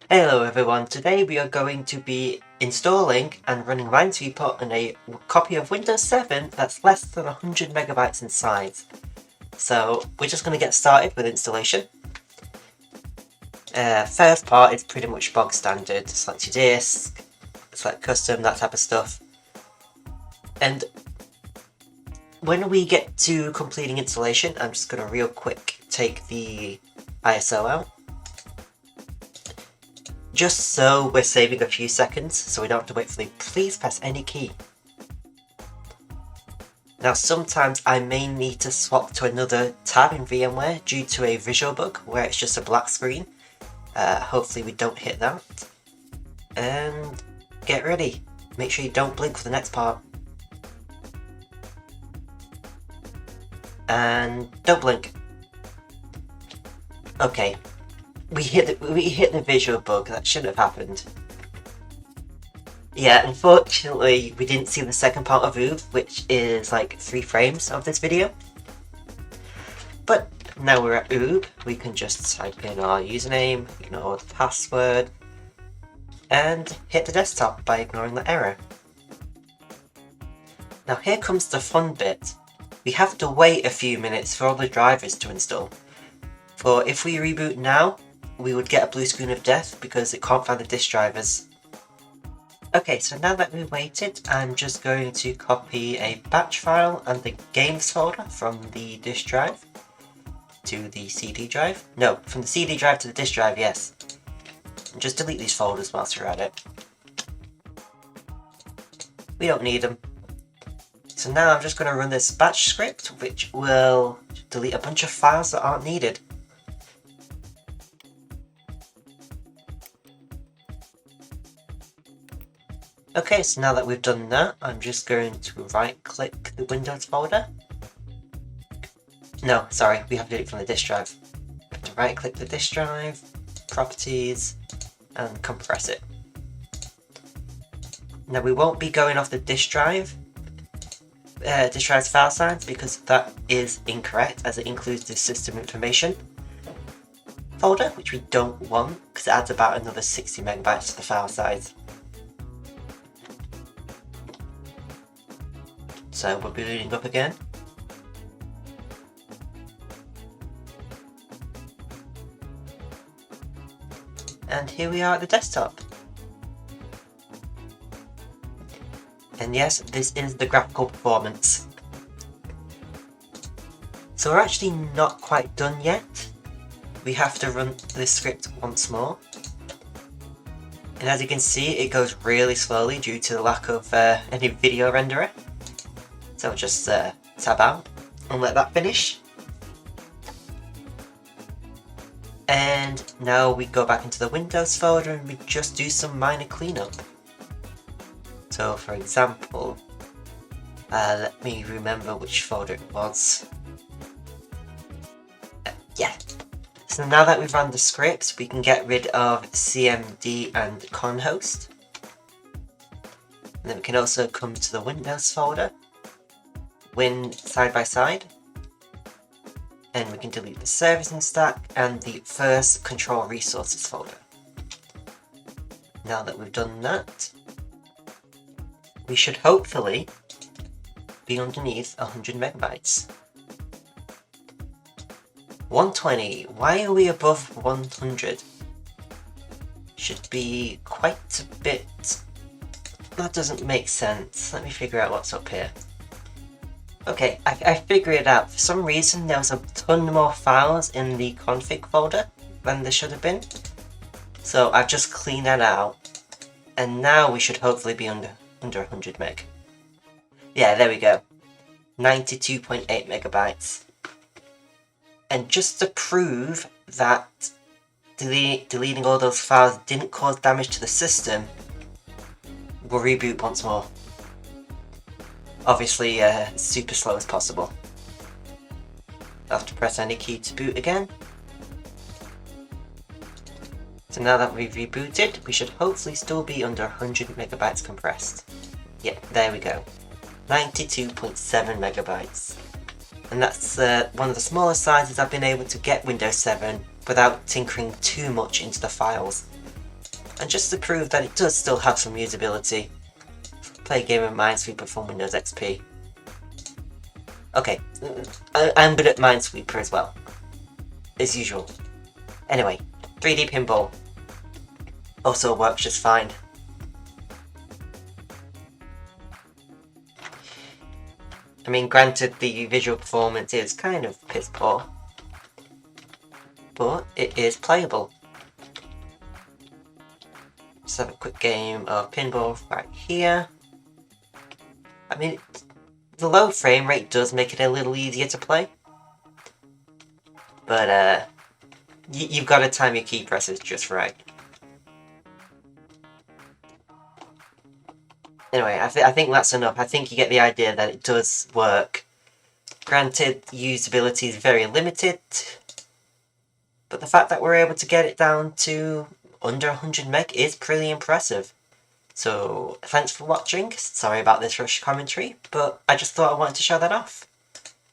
Hello everyone, today we are going to be installing and running Minesweeper on a copy of Windows 7 that's less than 100 megabytes in size. So we're just going to get started with installation. First part is pretty much bog standard, select your disk, select custom, that type of stuff. And when we get to completing installation, I'm just going to real quick take the ISO out. Just so we're saving a few seconds, so we don't have to wait for the please press any key. Now sometimes I may need to swap to another tab in VMware due to a visual bug where it's just a black screen. Hopefully we don't hit that. And get ready. Make sure you don't blink for the next part. And don't blink. Okay. We hit the visual bug, that shouldn't have happened. Yeah, unfortunately we didn't see the second part of OOB, which is like 3 frames of this video. But now we're at OOB, we can just type in our username, ignore the password, and hit the desktop by ignoring the error. Now here comes the fun bit. We have to wait a few minutes for all the drivers to install. For if we reboot now, we would get a blue screen of death because it can't find the disk drivers. Okay, so now that we've waited, I'm just going to copy a batch file and the games folder from the disk drive to the CD drive. No, from the CD drive to the disk drive, yes. And just delete these folders whilst you're at it. We don't need them. So now I'm just going to run this batch script, which will delete a bunch of files that aren't needed. Okay, so now that we've done that, I'm just going to right-click the Windows folder. No, sorry, we have to do it from the disk drive. We have to right-click the disk drive, Properties, and compress it. Now we won't be going off the disk drive's file size because that is incorrect, as it includes the system information folder, which we don't want because it adds about another 60 megabytes to the file size. So we'll be loading up again. And here we are at the desktop. And yes, this is the graphical performance. So we're actually not quite done yet. We have to run this script once more. And as you can see, it goes really slowly due to the lack of any video renderer. So we'll just tab out and let that finish. And now we go back into the Windows folder and we just do some minor cleanup. So for example, let me remember which folder it was. Yeah. So now that we've run the scripts, we can get rid of CMD and conhost. And then we can also come to the Windows folder, Win side by side, and we can delete the servicing stack and the first control resources folder. Now that we've done that, we should hopefully be underneath 100 megabytes. 120, why are we above 100? Should be quite a bit. That doesn't make sense. Let me figure out what's up here. Okay, I figured it out. For some reason there was a ton more files in the config folder than there should have been. So I've just cleaned that out. And now we should hopefully be under 100 meg. Yeah, there we go. 92.8 megabytes. And just to prove that deleting all those files didn't cause damage to the system, we'll reboot once more. Obviously, super slow as possible. I'll have to press any key to boot again. So now that we've rebooted, we should hopefully still be under 100 megabytes compressed. Yep, there we go. 92.7 megabytes. And that's one of the smallest sizes I've been able to get Windows 7 without tinkering too much into the files. And just to prove that it does still have some usability, play a game of Minesweeper from Windows XP. Okay, I'm good at Minesweeper as well, as usual. Anyway, 3D Pinball also works just fine. I mean, granted, the visual performance is kind of piss poor, but it is playable. Let's have a quick game of pinball right here. I mean, the low frame rate does make it a little easier to play, but you've got to time your key presses just right. Anyway, I think that's enough. I think you get the idea that it does work. Granted, usability is very limited, but the fact that we're able to get it down to under 100 meg is pretty impressive. So, thanks for watching. Sorry about this rush commentary, but I just thought I wanted to show that off.